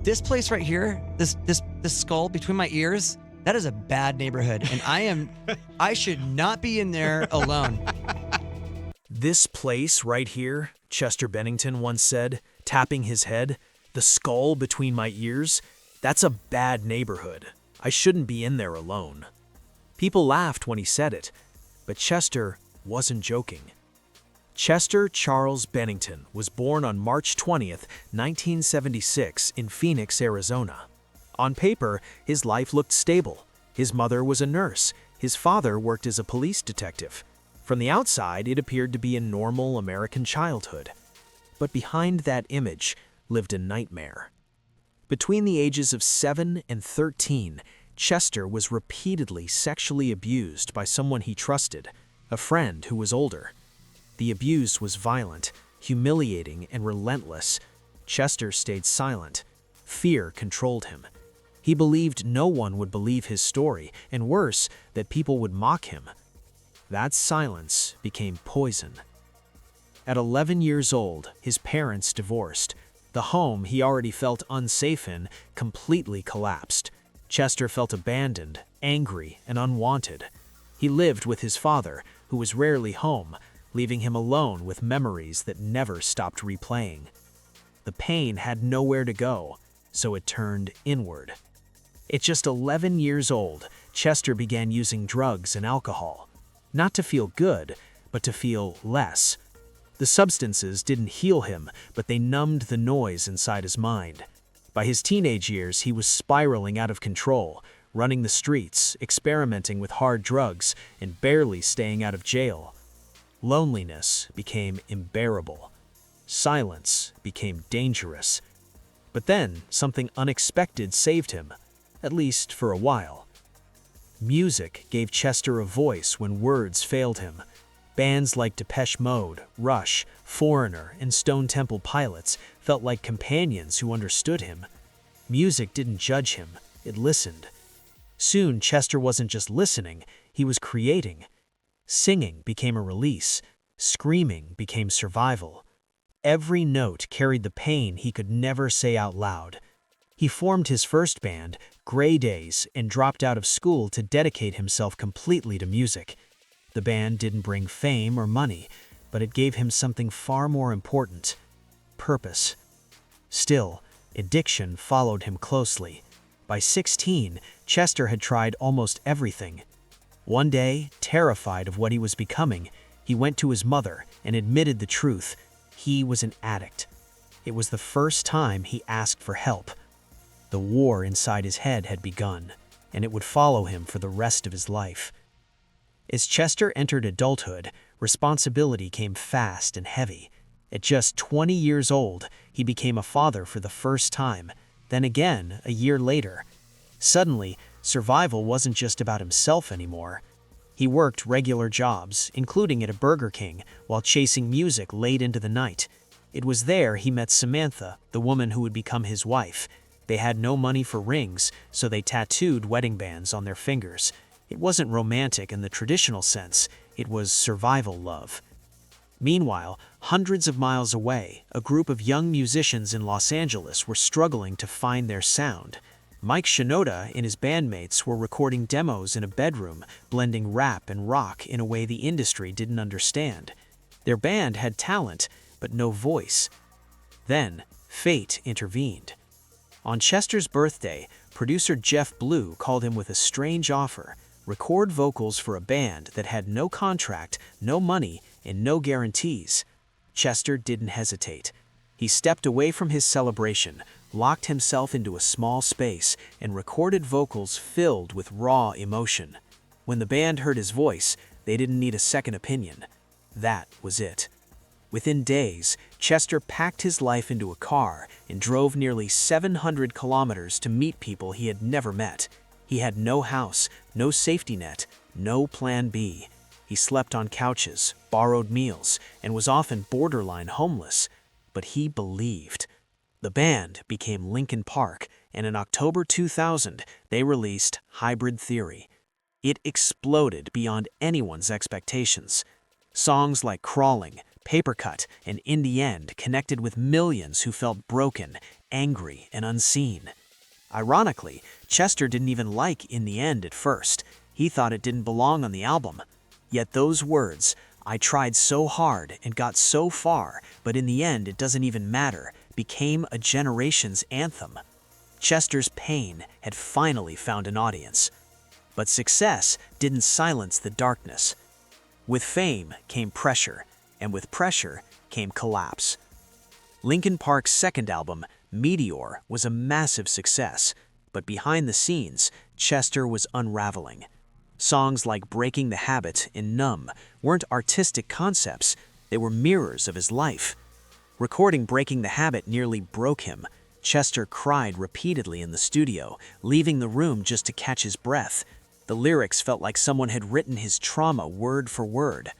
This place right here, this skull between my ears, that is a bad neighborhood, and I should not be in there alone. This place right here, Chester Bennington once said, tapping his head, the skull between my ears, that's a bad neighborhood. I shouldn't be in there alone. People laughed when he said it, but Chester wasn't joking. Chester Charles Bennington was born on March 20th, 1976 in Phoenix, Arizona. On paper, his life looked stable. His mother was a nurse. His father worked as a police detective. From the outside, it appeared to be a normal American childhood. But behind that image lived a nightmare. Between the ages of 7 and 13, Chester was repeatedly sexually abused by someone he trusted, a friend who was older. The abuse was violent, humiliating, and relentless. Chester stayed silent. Fear controlled him. He believed no one would believe his story, and worse, that people would mock him. That silence became poison. At 11 years old, his parents divorced. The home he already felt unsafe in completely collapsed. Chester felt abandoned, angry, and unwanted. He lived with his father, who was rarely home, leaving him alone with memories that never stopped replaying. The pain had nowhere to go, so it turned inward. At just 11 years old, Chester began using drugs and alcohol. Not to feel good, but to feel less. The substances didn't heal him, but they numbed the noise inside his mind. By his teenage years, he was spiraling out of control, running the streets, experimenting with hard drugs, and barely staying out of jail. Loneliness became unbearable. Silence became dangerous. But then, something unexpected saved him, at least for a while. Music gave Chester a voice when words failed him. Bands like Depeche Mode, Rush, Foreigner, and Stone Temple Pilots felt like companions who understood him. Music didn't judge him, it listened. Soon, Chester wasn't just listening, he was creating. Singing became a release. Screaming became survival. Every note carried the pain he could never say out loud. He formed his first band, Gray Days, and dropped out of school to dedicate himself completely to music. The band didn't bring fame or money, but it gave him something far more important: purpose. Still, addiction followed him closely. By 16, Chester had tried almost everything. One day, terrified of what he was becoming, he went to his mother and admitted the truth. He was an addict. It was the first time he asked for help. The war inside his head had begun, and it would follow him for the rest of his life. As Chester entered adulthood, responsibility came fast and heavy. At just 20 years old, he became a father for the first time, then again a year later. Suddenly, survival wasn't just about himself anymore. He worked regular jobs, including at a Burger King, while chasing music late into the night. It was there he met Samantha, the woman who would become his wife. They had no money for rings, so they tattooed wedding bands on their fingers. It wasn't romantic in the traditional sense, it was survival love. Meanwhile, hundreds of miles away, a group of young musicians in Los Angeles were struggling to find their sound. Mike Shinoda and his bandmates were recording demos in a bedroom, blending rap and rock in a way the industry didn't understand. Their band had talent, but no voice. Then, fate intervened. On Chester's birthday, producer Jeff Blue called him with a strange offer: record vocals for a band that had no contract, no money, and no guarantees. Chester didn't hesitate. He stepped away from his celebration, locked himself into a small space, and recorded vocals filled with raw emotion. When the band heard his voice, they didn't need a second opinion. That was it. Within days, Chester packed his life into a car and drove nearly 700 kilometers to meet people he had never met. He had no house, no safety net, no plan B. He slept on couches, borrowed meals, and was often borderline homeless. But he believed. The band became Linkin Park, and in October 2000, they released Hybrid Theory. It exploded beyond anyone's expectations. Songs like Crawling, Paper Cut, and In the End connected with millions who felt broken, angry and unseen. Ironically, Chester didn't even like In the End at first. He thought it didn't belong on the album. Yet those words, "I tried so hard and got so far, but in the end it doesn't even matter," became a generation's anthem. Chester's pain had finally found an audience. But success didn't silence the darkness. With fame came pressure, and with pressure came collapse. Linkin Park's second album, Meteor, was a massive success, but behind the scenes, Chester was unraveling. Songs like Breaking the Habit and Numb weren't artistic concepts, they were mirrors of his life. Recording Breaking the Habit nearly broke him. Chester cried repeatedly in the studio, leaving the room just to catch his breath. The lyrics felt like someone had written his trauma word for word.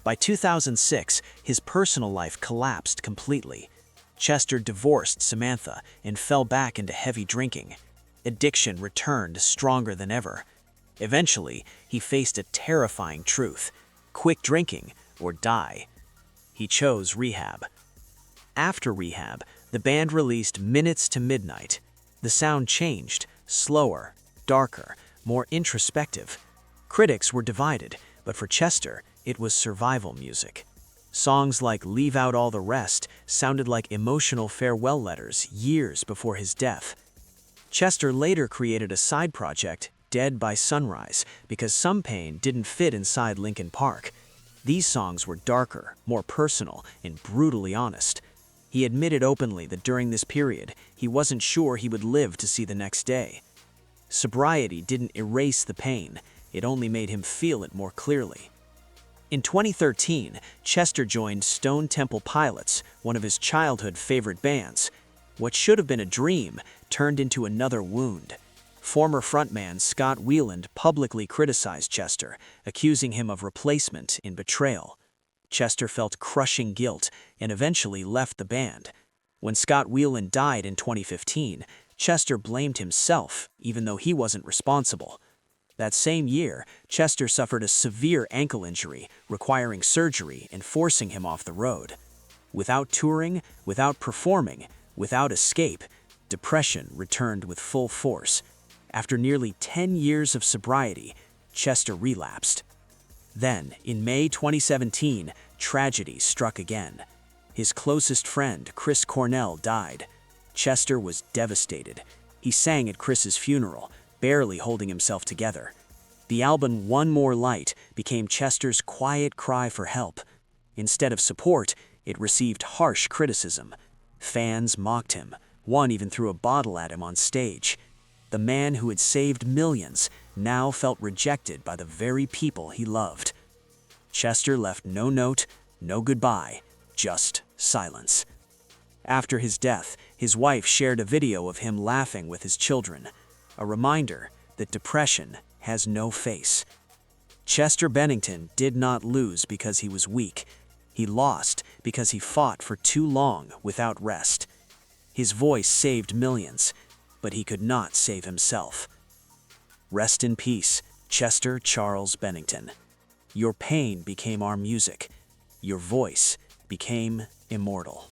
By 2006, his personal life collapsed completely. Chester divorced Samantha and fell back into heavy drinking. Addiction returned stronger than ever. Eventually, he faced a terrifying truth: quit drinking or die. He chose rehab. After rehab, the band released Minutes to Midnight. The sound changed, slower, darker, more introspective. Critics were divided, but for Chester, it was survival music. Songs like Leave Out All the Rest sounded like emotional farewell letters years before his death. Chester later created a side project, Dead by Sunrise, because Some Pain didn't fit inside Linkin Park. These songs were darker, more personal, and brutally honest. He admitted openly that during this period, he wasn't sure he would live to see the next day. Sobriety didn't erase the pain, it only made him feel it more clearly. In 2013, Chester joined Stone Temple Pilots, one of his childhood favorite bands. What should have been a dream turned into another wound. Former frontman Scott Weiland publicly criticized Chester, accusing him of replacement and betrayal. Chester felt crushing guilt and eventually left the band. When Scott Weiland died in 2015, Chester blamed himself, even though he wasn't responsible. That same year, Chester suffered a severe ankle injury, requiring surgery and forcing him off the road. Without touring, without performing, without escape, depression returned with full force. After nearly 10 years of sobriety, Chester relapsed. Then, in May 2017, tragedy struck again. His closest friend, Chris Cornell, died. Chester was devastated. He sang at Chris's funeral, barely holding himself together. The album One More Light became Chester's quiet cry for help. Instead of support, it received harsh criticism. Fans mocked him. One even threw a bottle at him on stage. The man who had saved millions now felt rejected by the very people he loved. Chester left no note, no goodbye, just silence. After his death, his wife shared a video of him laughing with his children, a reminder that depression has no face. Chester Bennington did not lose because he was weak. He lost because he fought for too long without rest. His voice saved millions, but he could not save himself. Rest in peace, Chester Charles Bennington. Your pain became our music. Your voice became immortal.